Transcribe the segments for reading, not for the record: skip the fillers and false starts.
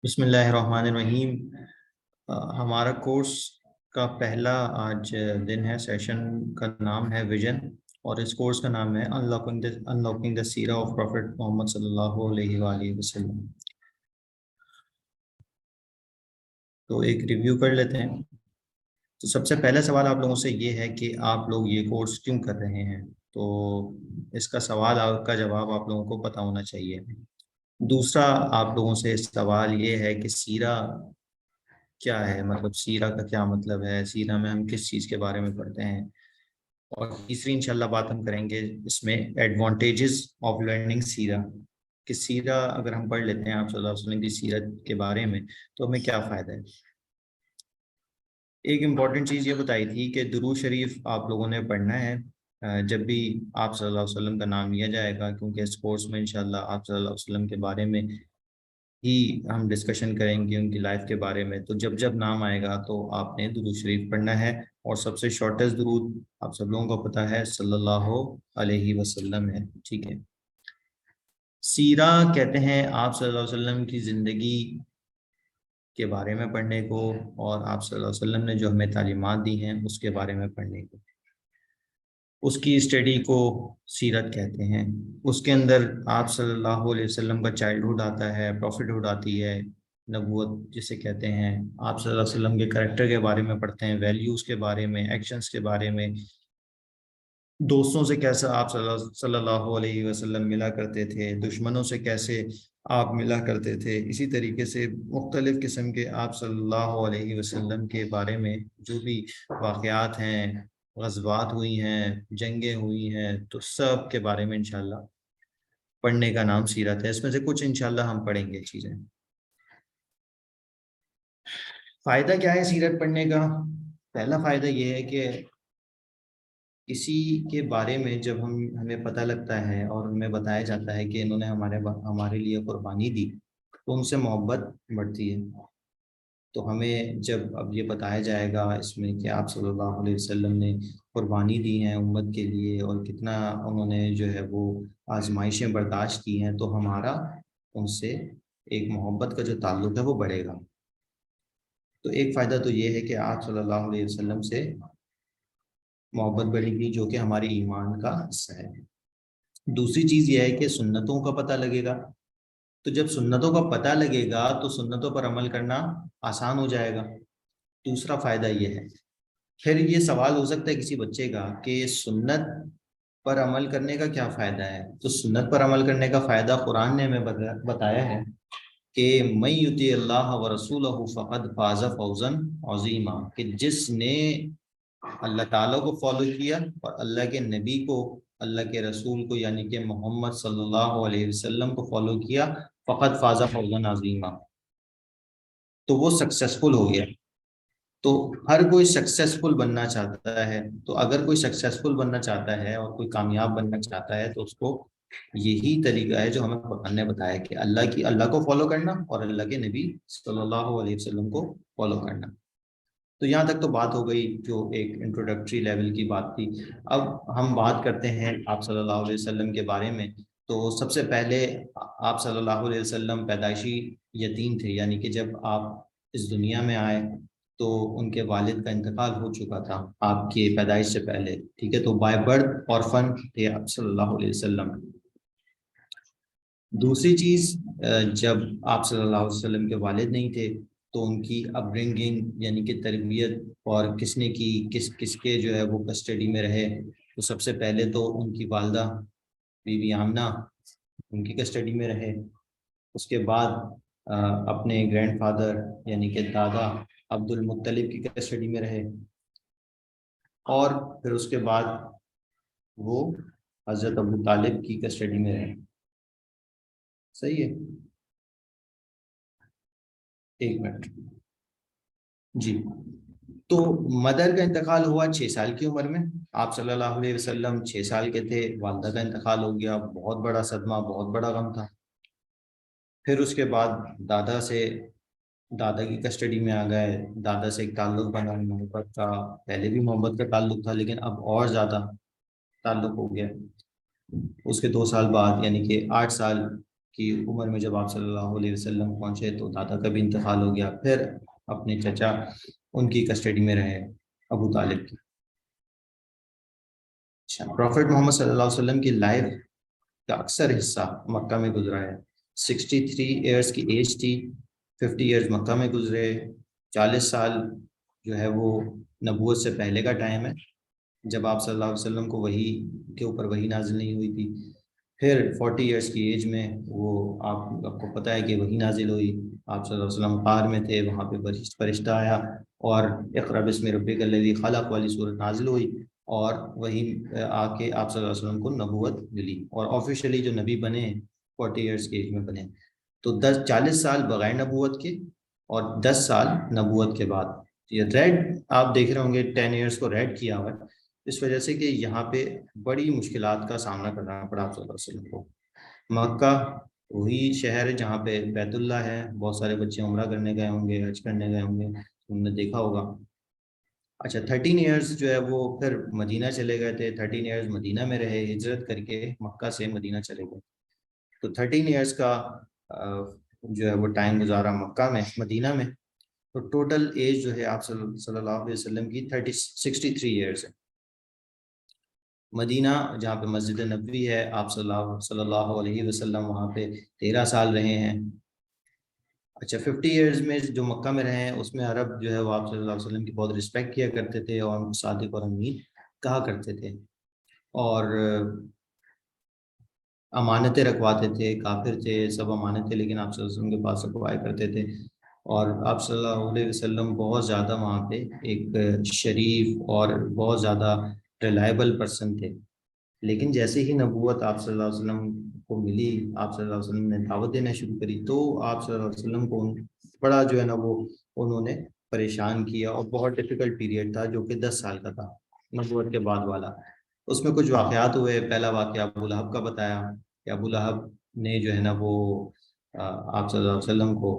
بسم اللہ الرحمن الرحیم۔ ہمارا کورس کا پہلا آج دن ہے۔ سیشن کا نام ہے ویژن، اور اس کورس کا نام ہے انلاکنگ دا سیرہ آف پروفیٹ محمد صلی اللہ علیہ وآلہ وسلم۔ تو ایک ریویو کر لیتے ہیں۔ تو سب سے پہلا سوال آپ لوگوں سے یہ ہے کہ آپ لوگ یہ کورس کیوں کر رہے ہیں؟ تو اس کا سوال کا جواب آپ لوگوں کو پتہ ہونا چاہیے۔ دوسرا آپ لوگوں سے سوال یہ ہے کہ سیرہ کیا ہے، مطلب سیرہ کا کیا مطلب ہے، سیرہ میں ہم کس چیز کے بارے میں پڑھتے ہیں۔ اور تیسری انشاءاللہ بات ہم کریں گے اس میں ایڈوانٹیجز آف لرننگ سیرہ، کہ سیرہ اگر ہم پڑھ لیتے ہیں آپ صلی اللہ علیہ وسلم کی سیرت کے بارے میں تو ہمیں کیا فائدہ ہے۔ ایک امپورٹنٹ چیز یہ بتائی تھی کہ درود شریف آپ لوگوں نے پڑھنا ہے جب بھی آپ صلی اللہ علیہ وسلم کا نام لیا جائے گا، کیونکہ اس کورس میں انشاءاللہ آپ صلی اللہ علیہ وسلم کے بارے میں ہی ہم ڈسکشن کریں گے، ان کی لائف کے بارے میں۔ تو جب جب نام آئے گا تو آپ نے درود شریف پڑھنا ہے، اور سب سے شارٹیسٹ درود آپ سب لوگوں کو پتہ ہے صلی اللہ علیہ وسلم ہے، ٹھیک ہے۔ سیرہ کہتے ہیں آپ صلی اللہ علیہ وسلم کی زندگی کے بارے میں پڑھنے کو، اور آپ صلی اللہ علیہ وسلم نے جو ہمیں تعلیمات دی ہیں اس کے بارے میں پڑھنے کو۔ اس کی اسٹڈی کو سیرت کہتے ہیں۔ اس کے اندر آپ صلی اللہ علیہ وسلم کا چائلڈہڈ آتا ہے، پروفٹہڈ آتی ہے، نبوت جسے کہتے ہیں۔ آپ صلی اللہ علیہ وسلم کے کریکٹر کے بارے میں پڑھتے ہیں، ویلیوز کے بارے میں، ایکشنز کے بارے میں، دوستوں سے کیسا آپ صلی اللہ علیہ وسلم ملا کرتے تھے، دشمنوں سے کیسے آپ ملا کرتے تھے۔ اسی طریقے سے مختلف قسم کے آپ صلی اللہ علیہ وسلم کے بارے میں جو بھی واقعات ہیں، غزوات ہوئی ہیں، جنگیں ہوئی ہیں، تو سب کے بارے میں انشاءاللہ پڑھنے کا نام سیرت ہے۔ اس میں سے کچھ انشاءاللہ ہم پڑھیں گے چیزیں۔ فائدہ کیا ہے سیرت پڑھنے کا؟ پہلا فائدہ یہ ہے کہ اسی کے بارے میں جب ہمیں پتہ لگتا ہے اور ہمیں بتایا جاتا ہے کہ انہوں نے ہمارے لیے قربانی دی، تو ان سے محبت بڑھتی ہے۔ تو ہمیں جب اب یہ بتایا جائے گا اس میں کہ آپ صلی اللہ علیہ وسلم نے قربانی دی ہیں امت کے لیے، اور کتنا انہوں نے جو ہے وہ آزمائشیں برداشت کی ہیں، تو ہمارا ان سے ایک محبت کا جو تعلق ہے وہ بڑھے گا۔ تو ایک فائدہ تو یہ ہے کہ آپ صلی اللہ علیہ وسلم سے محبت بڑھے گی، جو کہ ہماری ایمان کا حصہ ہے۔ دوسری چیز یہ ہے کہ سنتوں کا پتہ لگے گا۔ تو جب سنتوں کا پتہ لگے گا تو سنتوں پر عمل کرنا آسان ہو جائے گا۔ دوسرا فائدہ یہ ہے۔ پھر یہ سوال ہو سکتا ہے کسی بچے کا کہ سنت پر عمل کرنے کا کیا فائدہ ہے؟ تو سنت پر عمل کرنے کا فائدہ قرآن نے ہمیں بتایا ہے کہ من یطیع اللہ ورسولہ فقد فاز فوزا عظیما، کہ جس نے اللہ تعالیٰ کو فالو کیا اور اللہ کے نبی کو، اللہ کے رسول کو یعنی کہ محمد صلی اللہ علیہ وسلم کو فالو کیا، فقط فاز فوزا عظیما، تو وہ سکسیسفل ہو گیا۔ تو ہر کوئی سکسیسفل بننا چاہتا ہے، تو اگر کوئی سکسیسفل بننا چاہتا ہے اور کوئی کامیاب بننا چاہتا ہے تو اس کو یہی طریقہ ہے جو ہمیں قرآن نے بتایا کہ اللہ کو فالو کرنا اور اللہ کے نبی صلی اللہ علیہ وسلم کو فالو کرنا۔ تو یہاں تک تو بات ہو گئی جو ایک انٹروڈکٹری لیول کی بات تھی۔ اب ہم بات کرتے ہیں آپ صلی اللہ علیہ وسلم کے بارے میں۔ تو سب سے پہلے آپ صلی اللہ علیہ وسلم پیدائشی یتیم تھے، یعنی کہ جب آپ اس دنیا میں آئے تو ان کے والد کا انتقال ہو چکا تھا آپ کی پیدائش سے پہلے، ٹھیک ہے۔ تو بائی برتھ آرفن تھے آپ صلی اللہ علیہ وسلم۔ دوسری چیز، جب آپ صلی اللہ علیہ وسلم کے والد نہیں تھے تو ان کی اپ برنگنگ یعنی کہ تربیت اور کس نے کی، کس کے جو ہے وہ کسٹڈی میں رہے، تو سب سے پہلے تو ان کی والدہ بی بی آمنہ ان کی کسٹڈی میں رہے۔ اس کے بعد اپنے گرینڈ فادر یعنی کہ دادا عبد المطلب کی کسٹڈی میں رہے، اور پھر اس کے بعد وہ حضرت ابو طالب کی کسٹڈی میں رہے۔ صحیح ہے؟ ایک منٹ جی۔ تو مدر کا انتقال ہوا 6 سال کی عمر میں، آپ صلی اللہ علیہ وسلم 6 سال کے تھے، والدہ کا انتقال ہو گیا، بہت بڑا صدمہ، بہت بڑا غم تھا۔ پھر اس کے بعد دادا کی کسٹڈی میں آ گئے، دادا سے ایک تعلق بنا، محبت کا، پہلے بھی محبت کا تعلق تھا لیکن اب اور زیادہ تعلق ہو گیا۔ اس کے 2 سال بعد یعنی کہ 8 سال کی عمر میں جب آپ صلی اللہ علیہ وسلم پہنچے تو دادا کا بھی انتقال ہو گیا، پھر اپنے چچا ان کی کسٹڈی میں رہے، ابو طالب کی۔ اچھا، پروفٹ محمد صلی اللہ علیہ وسلم کی لائف کا اکثر حصہ مکہ میں گزرا ہے۔ 63 ایئرس کی ایج تھی، 50 ایئرس مکہ میں گزرے، 40 سال جو ہے وہ نبوت سے پہلے کا ٹائم ہے، جب آپ صلی اللہ علیہ وسلم کو وحی کے اوپر وحی نازل نہیں ہوئی تھی۔ پھر 40 ایئرس کی ایج میں وہ آپ کو پتہ ہے کہ وحی نازل ہوئی، آپ صلی اللہ علیہ وسلم غار میں تھے، وہاں پہ فرشتہ آیا اور اقرأ بسم ربک الذی خلق والی صورت نازل ہوئی، اور وہی آ کے آپ صلی اللہ علیہ وسلم کو نبوت ملی، اور آفیشلی جو نبی بنے 40 ایئرس کی ایج میں بنے۔ تو 40 سال بغیر نبوت کے اور 10 سال نبوت کے بعد۔ یہ ریڈ آپ دیکھ رہے ہوں گے، 10 ایئرس کو ریڈ کیا ہوا ہے، اس وجہ سے کہ یہاں پہ بڑی مشکلات کا سامنا کرنا پڑا آپ صلی اللہ علیہ وسلم کو۔ مکہ وہی شہر ہے جہاں پہ بیت اللہ ہے، بہت سارے بچے عمرہ کرنے گئے ہوں گے، حج کرنے گئے ہوں گے، تم نے دیکھا ہوگا۔ اچھا، 13 ایئرس جو ہے وہ پھر مدینہ چلے گئے تھے، 13 ایئرس مدینہ میں رہے، ہجرت کر کے مکہ سے مدینہ چلے گئے۔ تو 13 ایئرس کا جو ہے وہ ٹائم گزارا مکہ میں، مدینہ میں۔ تو ٹوٹل ایج جو ہے آپ صلی اللہ علیہ وسلم کی 63 ایئرس ہے۔ مدینہ جہاں پہ مسجد نبوی ہے، آپ صلی اللہ علیہ وسلم وہاں پہ 13 سال رہے ہیں۔ اچھا، 50 ایئرز میں جو مکہ میں رہے ہیں اس میں عرب جو ہے وہ آپ صلی اللہ علیہ وسلم کی بہت رسپیکٹ کیا کرتے تھے اور صادق اور امین کہا کرتے تھے، اور امانتیں رکھواتے تھے، کافر تھے سب امانتیں، لیکن آپ صلی اللہ علیہ وسلم کے پاس رکھوایا کرتے تھے، اور آپ صلی اللہ علیہ وسلم بہت زیادہ وہاں پہ ایک شریف اور بہت زیادہ ریلائبل پرسن تھے۔ لیکن جیسے ہی نبوت آپ صلی اللہ علیہ وسلم کو ملی، آپ صلی اللہ علیہ وسلم نے دعوت دینا شروع کری، تو آپ صلی اللہ علیہ وسلم کو بڑا جو ہے نا وہ انہوں نے پریشان کیا، اور بہت ڈیفیکلٹ پیریڈ تھا جو کہ 10 سال کا تھا نبوت کے بعد والا۔ اس میں کچھ واقعات ہوئے۔ پہلا واقعہ ابو لہب کا بتایا کہ ابو لہب نے جو ہے نا وہ آپ صلی اللہ علیہ وسلم کو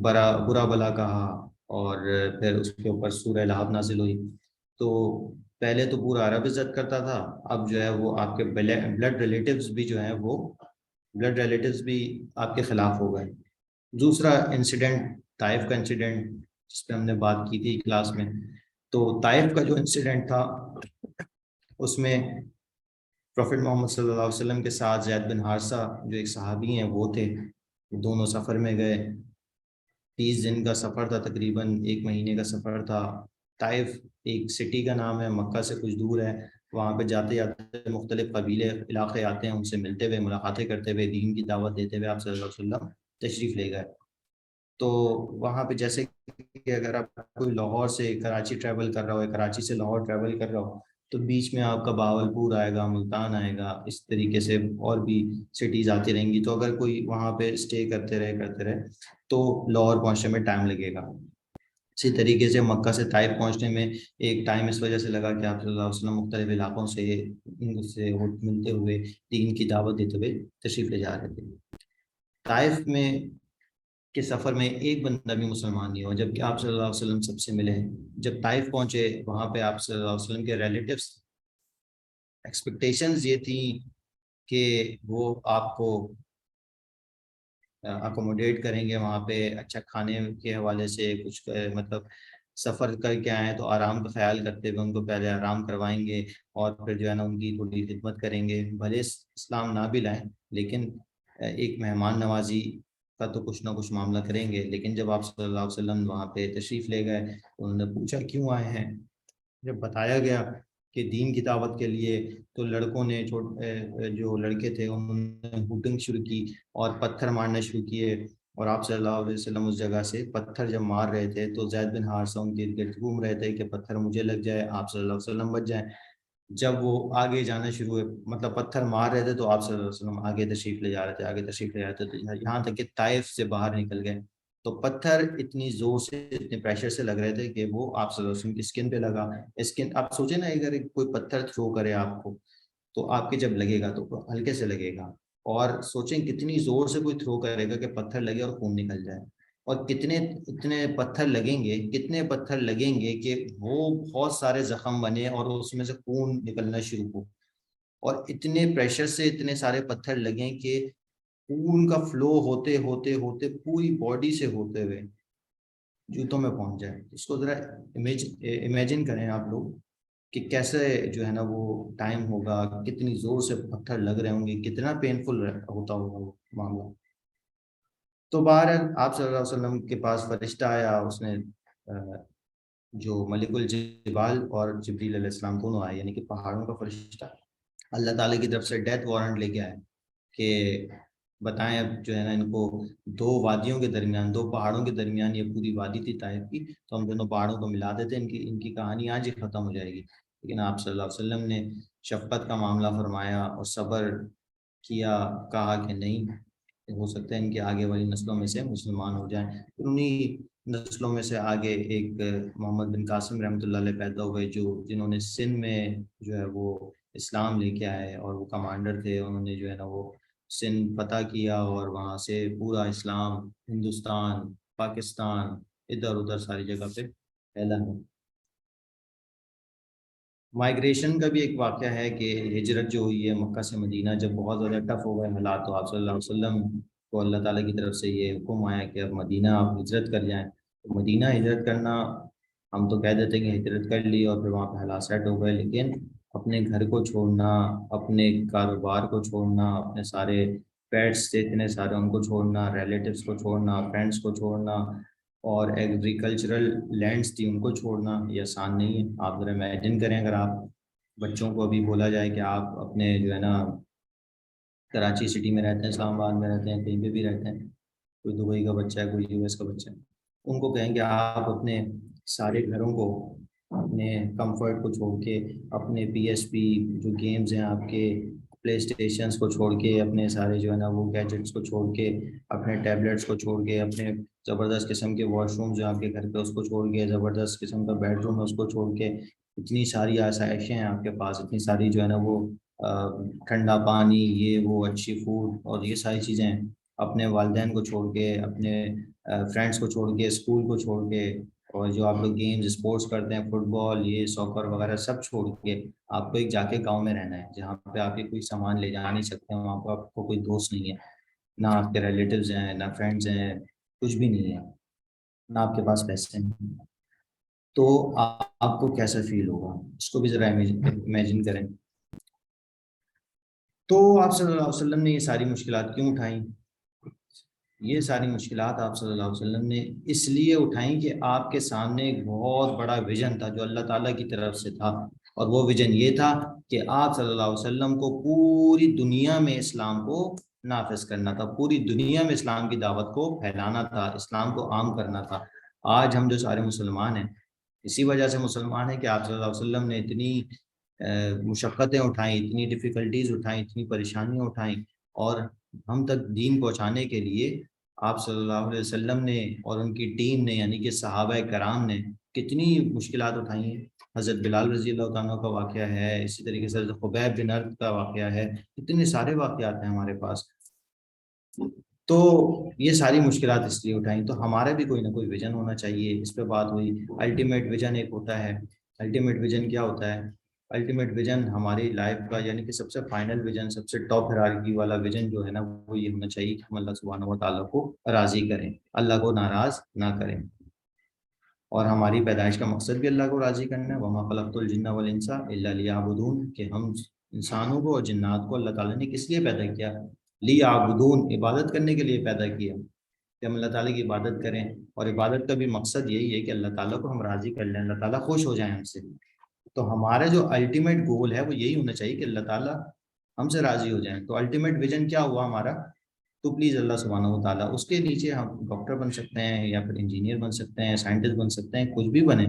برا بلا کہا، اور پھر اس کے اوپر سورہ لہب نازل ہوئی۔ تو پہلے تو پورا عرب عزت کرتا تھا، اب جو ہے وہ آپ کے بلڈ ریلیٹیوز بھی جو ہیں وہ بلڈ ریلیٹیوز بھی آپ کے خلاف ہو گئے۔ دوسرا انسیڈنٹ طائف کا انسیڈنٹ، جس پہ ہم نے بات کی تھی کلاس میں۔ تو طائف کا جو انسیڈنٹ تھا اس میں پروفٹ محمد صلی اللہ علیہ وسلم کے ساتھ زید بن حارثہ جو ایک صحابی ہیں وہ تھے، دونوں سفر میں گئے، 30 دن کا سفر تھا، تقریباً 1 مہینے کا سفر تھا۔ طائف ایک سٹی کا نام ہے، مکہ سے کچھ دور ہے، وہاں پہ جاتے جاتے مختلف قبیلے علاقے آتے ہیں، ان سے ملتے ہوئے ملاقاتیں کرتے ہوئے دین کی دعوت دیتے ہوئے آپ صلی اللہ علیہ وسلم تشریف لے گئے۔ تو وہاں پہ جیسے کہ اگر آپ کوئی لاہور سے کراچی ٹریول کر رہا ہو، کراچی سے لاہور ٹریول کر رہا ہو، تو بیچ میں آپ کا بہاولپور آئے گا، ملتان آئے گا، اس طریقے سے اور بھی سٹیز آتی رہیں گی۔ تو اگر کوئی وہاں پہ اسٹے کرتے رہے تو لاہور پہنچنے میں ٹائم لگے گا۔ اسی طریقے سے مکہ سے طائف پہنچنے میں ایک ٹائم اس وجہ سے لگا کہ آپ صلی اللہ علیہ وسلم مختلف علاقوں سے ان سے ملتے ہوئے دین کی دعوت دیتے ہوئے تشریف لے جا رہے تھے۔ طائف میں کے سفر میں ایک بندہ بھی مسلمان نہیں ہوا، جبکہ آپ صلی اللہ علیہ وسلم سب سے ملے ہیں۔ جب طائف پہنچے وہاں پہ آپ صلی اللہ علیہ وسلم کے ریلیٹیوز ایکسپیکٹیشنز یہ تھی کہ وہ آپ کو اکوموڈیٹ کریں گے وہاں پہ، اچھا کھانے کے حوالے سے کچھ مطلب سفر کر کے آئے ہیں تو آرام کا خیال کرتے ہوئے ان کو پہلے آرام کروائیں گے، اور پھر جو ہے نا ان کی تھوڑی خدمت کریں گے، بھلے اسلام نہ بھی لائیں لیکن ایک مہمان نوازی کا تو کچھ نہ کچھ معاملہ کریں گے۔ لیکن جب آپ صلی اللہ علیہ وسلم وہاں پہ تشریف لے گئے، انہوں نے پوچھا کیوں آئے ہیں، جب بتایا گیا کہ دین کی دعوت کے لیے، تو لڑکوں نے جو لڑکے تھے انہوں نے ہوٹنگ شروع کی اور پتھر مارنا شروع کیے، اور آپ صلی اللہ علیہ وسلم اس جگہ سے پتھر جب مار رہے تھے تو زید بن حارثہ ان کے گرد گھوم رہے تھے کہ پتھر مجھے لگ جائے، آپ صلی اللہ علیہ وسلم بچ جائیں۔ جب وہ آگے جانا شروع ہوئے، مطلب پتھر مار رہے تھے، تو آپ صلی اللہ علیہ وسلم آگے تشریف لے جا رہے تھے، آگے تشریف لے جا رہے تھے، تو یہاں تک کہ طائف سے باہر نکل گئے تو پتھر اتنی زور سے، اتنے پریشر سے لگ رہے تھے کہ وہ آپ صلی اللہ علیہ وسلم کی اسکن پہ لگا۔ اسکن، آپ سوچیں نا اگر کوئی پتھر تھرو کرے آپ کو تو آپ کے جب لگے گا تو ہلکے سے لگے گا، اور سوچیں کتنی زور سے کوئی تھرو کرے گا کہ پتھر لگے اور خون نکل جائے، اور اتنے پتھر لگیں گے، کتنے پتھر لگیں گے کہ وہ بہت سارے زخم بنے اور اس میں سے خون نکلنا شروع ہو، اور اتنے پریشر سے اتنے سارے پتھر لگیں کہ خون کا فلو ہوتے ہوتے ہوتے پوری باڈی سے ہوتے ہوئے جوتوں میں پہنچ جائے. اس کو ذرا امیجن کریں آپ لوگ کہ کیسے جو ہے نا وہ ٹائم ہوگا, کتنی زور سے پتھر لگ رہے ہوں گے, کتنا پینفل ہوتا ہوگا وہ معاملہ. تو باہر آپ صلی اللہ علیہ وسلم کے پاس فرشتہ آیا, اس نے جو ملک الجبال اور جبریل علیہ السلام دونوں آئے, یعنی کہ پہاڑوں کا فرشتہ اللہ تعالیٰ کی طرف سے ڈیتھ وارنٹ لے کے آئے کہ بتائیں اب جو ہے نا ان کو دو وادیوں کے درمیان, دو پہاڑوں کے درمیان, یہ پوری وادی تھی طائف کی, تو ہم دونوں پہاڑوں کو ملا دیتے, ان کی کہانی آج ہی ختم ہو جائے گی. لیکن آپ صلی اللہ علیہ وسلم نے شفقت کا معاملہ فرمایا اور صبر کیا, کہا کہ نہیں ہو سکتا ہے ان کے آگے والی نسلوں میں سے مسلمان ہو جائیں. پھر انہیں نسلوں میں سے آگے ایک محمد بن قاسم رحمۃ اللہ علیہ پیدا ہوئے, جنہوں نے سندھ میں جو ہے وہ اسلام لے کے آئے, اور وہ کمانڈر تھے. انہوں نے جو ہے نا وہ سندھ فتح کیا اور وہاں سے پورا اسلام ہندوستان, پاکستان, ادھر ادھر ساری جگہ پہ پھیلا ہے. مائگریشن کا بھی ایک واقعہ ہے کہ ہجرت جو ہوئی ہے مکہ سے مدینہ, جب بہت زیادہ ٹف ہو گئے حالات, تو آپ صلی اللہ علیہ وسلم کو اللہ تعالیٰ کی طرف سے یہ حکم آیا کہ اب مدینہ آپ ہجرت کر جائیں. تو مدینہ ہجرت کرنا, ہم تو کہہ دیتے ہیں کہ ہجرت کر لی اور پھر وہاں پہ حالات سیٹ ہو گئے, لیکن اپنے گھر کو چھوڑنا, اپنے کاروبار کو چھوڑنا, اپنے سارے پیٹس تھے اتنے سارے ان کو چھوڑنا, ریلیٹیوس کو چھوڑنا, فرینڈس کو چھوڑنا, اور ایگریکلچرل لینڈس تھی ان کو چھوڑنا, یہ آسان نہیں ہے. آپ ذرا امیجن کریں, اگر آپ بچوں کو ابھی بولا جائے کہ آپ اپنے جو ہے نا کراچی سٹی میں رہتے ہیں, اسلام آباد میں رہتے ہیں, کہیں پہ بھی رہتے ہیں, کوئی دبئی کا بچہ ہے, کوئی US کا بچہ ہے, ان کو کہیں کہ آپ اپنے سارے گھروں کو, اپنے کمفرٹ کو چھوڑ کے, اپنے PSP جو گیمز ہیں آپ کے, پلے اسٹیشنس کو چھوڑ کے, اپنے سارے جو ہے نا وہ گیجٹس کو چھوڑ کے, اپنے ٹیبلیٹس کو چھوڑ کے, اپنے زبردست قسم کے واش روم جو آپ کے گھر پہ اس کو چھوڑ کے, زبردست قسم کا بیڈ روم ہے اس کو چھوڑ کے, اتنی ساری آسائشیں ہیں آپ کے پاس, اتنی ساری جو ہے نا وہ ٹھنڈا پانی, یہ وہ اچھی فوڈ اور یہ ساری چیزیں, اپنے والدین کو چھوڑ کے, اپنے فرینڈس کو چھوڑ کے, اسکول کو چھوڑ کے, اور جو آپ لوگ گیمز اسپورٹس کرتے ہیں, فٹ بال, یہ ساکر وغیرہ سب چھوڑ کے آپ کو ایک جا کے گاؤں میں رہنا ہے, جہاں پہ آپ کے کوئی سامان لے جا نہیں سکتے, وہاں پہ آپ کو کوئی دوست نہیں ہے, نہ آپ کے ریلیٹیوز ہیں, نہ فرینڈز ہیں, کچھ بھی نہیں ہے, نہ آپ کے پاس پیسے ہیں. تو آپ کو کیسا فیل ہوگا, اس کو بھی ذرا امیجن کریں. تو آپ صلی اللہ علیہ وسلم نے یہ ساری مشکلات کیوں اٹھائیں؟ یہ ساری مشکلات آپ صلی اللہ علیہ وسلم نے اس لیے اٹھائیں کہ آپ کے سامنے ایک بہت بڑا ویژن تھا جو اللہ تعالیٰ کی طرف سے تھا, اور وہ ویژن یہ تھا کہ آپ صلی اللہ علیہ وسلم کو پوری دنیا میں اسلام کو نافذ کرنا تھا, پوری دنیا میں اسلام کی دعوت کو پھیلانا تھا, اسلام کو عام کرنا تھا. آج ہم جو سارے مسلمان ہیں, اسی وجہ سے مسلمان ہیں کہ آپ صلی اللہ علیہ وسلم نے اتنی مشقتیں اٹھائیں, اتنی ڈیفیکلٹیز اٹھائیں, اتنی پریشانیاں اٹھائیں, اور ہم تک دین پہنچانے کے لیے آپ صلی اللہ علیہ وسلم نے اور ان کی ٹیم نے, یعنی کہ صحابہ کرام نے کتنی مشکلات اٹھائی ہیں. حضرت بلال رضی اللہ عنہ کا واقعہ ہے, اسی طریقے سے حضرت خبیب بن ارد کا واقعہ ہے, اتنے سارے واقعات ہیں ہمارے پاس. تو یہ ساری مشکلات اس لیے اٹھائیں. تو ہمارا بھی کوئی نہ کوئی ویژن ہونا چاہیے. اس پہ بات ہوئی, الٹیمیٹ ویژن ایک ہوتا ہے. الٹیمیٹ ویژن کیا ہوتا ہے؟ الٹیمیٹ ویژن ہماری لائف کا, یعنی کہ سب سے فائنل ویژن, سب سے ٹاپ ہیرارکی والا ویژن جو ہے نا, وہ یہ ہونا چاہیے کہ ہم اللہ سبحانہ و تعالیٰ کو راضی کریں, اللہ کو ناراض نہ کریں. اور ہماری پیدائش کا مقصد بھی اللہ کو راضی کرنا ہے. وما خلقت الجن والانس الا لیعبدون, کہ ہم انسانوں کو اور جنات کو اللہ تعالیٰ نے کس لیے پیدا کیا؟ لیعبدون, عبادت کرنے کے لیے پیدا کیا, کہ ہم اللہ تعالیٰ کی عبادت کریں. اور عبادت کا بھی مقصد یہی ہے کہ اللہ تعالیٰ کو ہم راضی کر لیں, اللہ تعالیٰ خوش ہو جائیں ہم سے. تو ہمارا جو الٹیمیٹ گول ہے وہ یہی ہونا چاہیے کہ اللہ تعالیٰ ہم سے راضی ہو جائیں. تو الٹیمیٹ ویژن کیا ہوا ہمارا؟ تو پلیز اللہ سبحانہ و تعالیٰ, اس کے نیچے ہم ڈاکٹر بن سکتے ہیں, یا پھر انجینئر بن سکتے ہیں, سائنٹسٹ بن سکتے ہیں, کچھ بھی بنیں.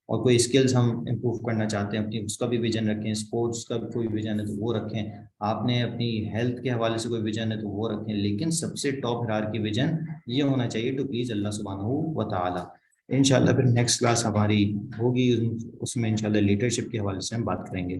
اور کوئی اسکلز ہم امپروو کرنا چاہتے ہیں اپنی, اس کا بھی ویژن رکھیں. اسپورٹس کا کوئی ویژن ہے تو وہ رکھیں. آپ نے اپنی ہیلتھ کے حوالے سے کوئی ویژن ہے تو وہ رکھیں. لیکن سب سے ٹاپ ہیرارکی ویژن یہ ہونا چاہیے ٹو پلیز اللہ سبحانہ و تعالیٰ. انشاءاللہ پھر نیکسٹ کلاس ہماری ہوگی, اس میں انشاءاللہ لیڈرشپ کے حوالے سے ہم بات کریں گے.